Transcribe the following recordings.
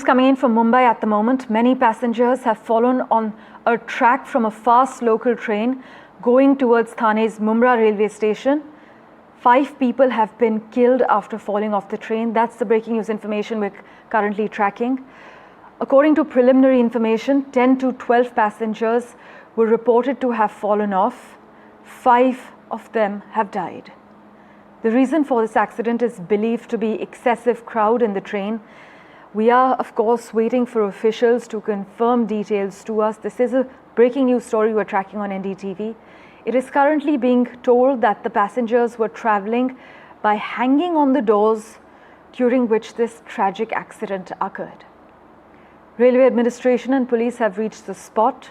Coming in from Mumbai at the moment, many passengers have fallen on a track from a fast local train going towards Thane's Mumbai railway station. 5 people have been killed after falling off the train. That's the breaking news information we're currently tracking. According to preliminary information, 10 to 12 passengers were reported to have fallen off. 5 of them have died. The reason for this accident is believed to be excessive crowd in the train. We are, of course, waiting for officials to confirm details to us. This is a breaking news story we're tracking on NDTV. It is currently being told that the passengers were traveling by hanging on the doors, during which this tragic accident occurred. Railway administration and police have reached the spot.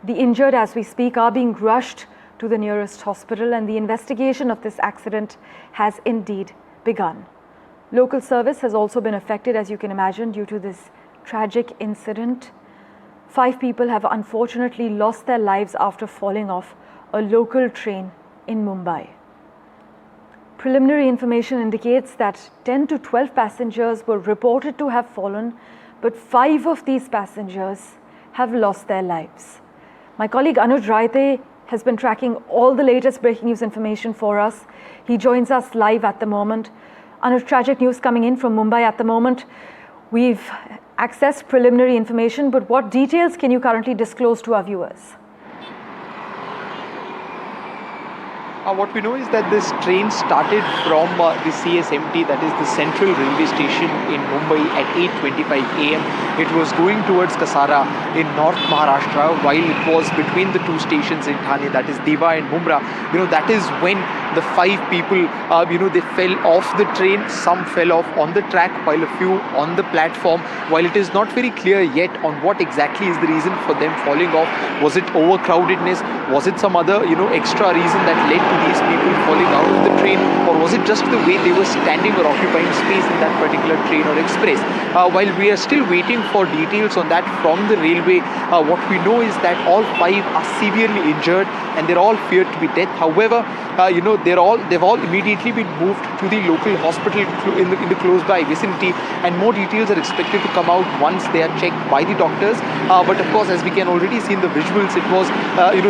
The injured, as we speak, are being rushed to the nearest hospital, and the investigation of this accident has indeed begun. Local service has also been affected, as you can imagine, due to this tragic incident. 5 people have unfortunately lost their lives after falling off a local train in Mumbai. Preliminary information indicates that 10 to 12 passengers were reported to have fallen, but 5 of these passengers have lost their lives. My colleague Anuj Raite has been tracking all the latest breaking news information for us. He joins us live at the moment. Anuj, tragic news coming in from Mumbai at the moment. We've accessed preliminary information, but what details can you currently disclose to our viewers? What we know is that this train started from the CSMT, that is the Central Railway Station in Mumbai at 8:25 a.m. It was going towards Kasara in North Maharashtra, while it was between the 2 stations in Thane, that is Deva and Mumra. That is when the 5 people, they fell off the train. Some fell off on the track, while a few on the platform. While it is not very clear yet on what exactly is the reason for them falling off. Was it overcrowdedness? Was it some other, extra reason that led to these people falling out of the train, or was it just the way they were standing or occupying space in that particular train or express? While we are still waiting for details on that from the railway, what we know is that all 5 are severely injured and they're all feared to be dead. However, they've all immediately been moved to the local hospital in the close by vicinity, and more details are expected to come out once they are checked by the doctors. But of course, as we can already see in the visuals, it was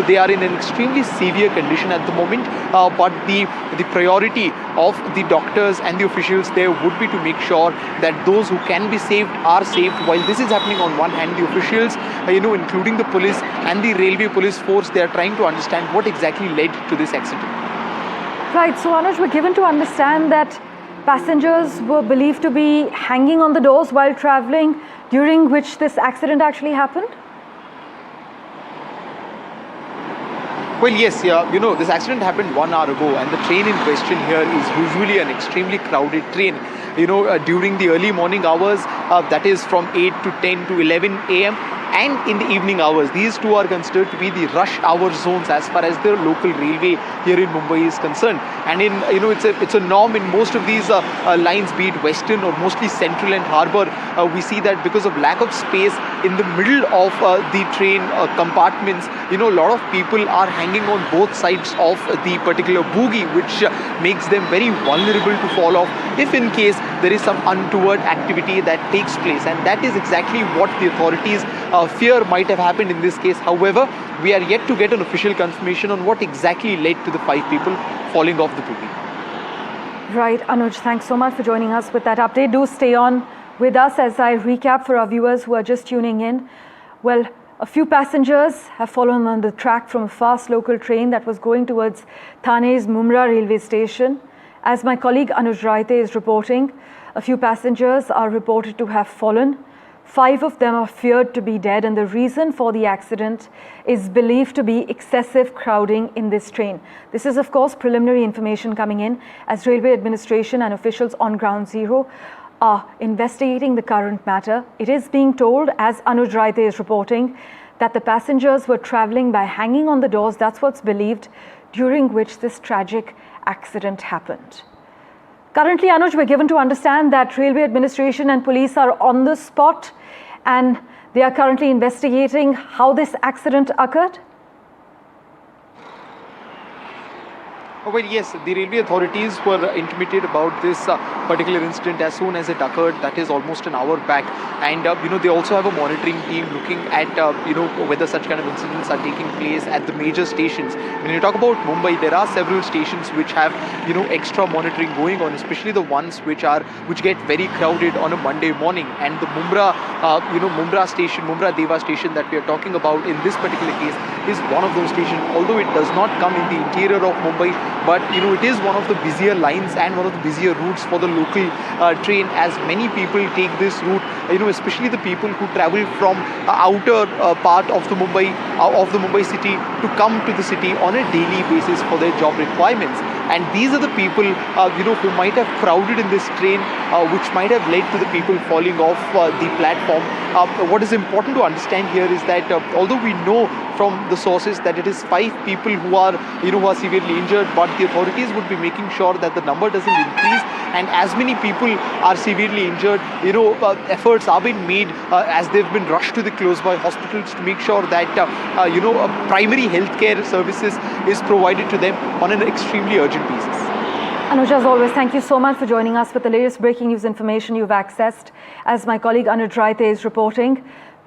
they are in an extremely severe condition at the moment. But the priority of the doctors and the officials there would be to make sure that those who can be saved are saved. While this is happening, on one hand, the officials, including the police and the railway police force, they are trying to understand what exactly led to this accident. Right, so Anuj, we're given to understand that passengers were believed to be hanging on the doors while traveling, during which this accident actually happened? Well, yes, this accident happened 1 hour ago, and the train in question here is usually an extremely crowded train. During the early morning hours, that is from 8 to 10 to 11 a.m. and in the evening hours. These 2 are considered to be the rush hour zones as far as the local railway here in Mumbai is concerned. And it's a norm in most of these lines, be it Western or mostly Central and Harbour. We see that because of lack of space in the middle of the train compartments, a lot of people are hanging on both sides of the particular bogie, which makes them very vulnerable to fall off if in case there is some untoward activity that takes place. And that is exactly what the authorities fear might have happened in this case. However, we are yet to get an official confirmation on what exactly led to the 5 people falling off the bogie. Right, Anuj, thanks so much for joining us with that update. Do stay on with us as I recap for our viewers who are just tuning in. Well, a few passengers have fallen on the track from a fast local train that was going towards Thane's Mumra railway station. As my colleague Anuj Raite is reporting, a few passengers are reported to have fallen. 5 of them are feared to be dead, and the reason for the accident is believed to be excessive crowding in this train. This is, of course, preliminary information coming in as railway administration and officials on ground zero are investigating the current matter. It is being told, as Anuj Raite is reporting, that the passengers were traveling by hanging on the doors. That's what's believed, during which this tragic accident happened. Currently, Anuj, we're given to understand that railway administration and police are on the spot and they are currently investigating how this accident occurred. Well, yes, the railway authorities were intimated about this particular incident as soon as it occurred. That is almost an hour back, and they also have a monitoring team looking at whether such kind of incidents are taking place at the major stations. When you talk about Mumbai, there are several stations which have extra monitoring going on, especially the ones which get very crowded on a Monday morning. And the Mumbai station, Mumbai Deva station that we are talking about in this particular case is one of those stations. Although it does not come in the interior of Mumbai, but it is one of the busier lines and one of the busier routes for the local train, as many people take this route, especially the people who travel from outer part of the Mumbai city to come to the city on a daily basis for their job requirements. And these are the people who might have crowded in this train, which might have led to the people falling off the platform. What is important to understand here is that although we know from the sources that it is 5 people who are severely injured, but the authorities would be making sure that the number doesn't increase, and as many people are severely injured, efforts are being made as they've been rushed to the close by hospitals to make sure that primary healthcare services is provided to them on an extremely urgent basis. Anuj, as always, thank you so much for joining us with the latest breaking news information you've accessed, as my colleague Anuj Raite is reporting.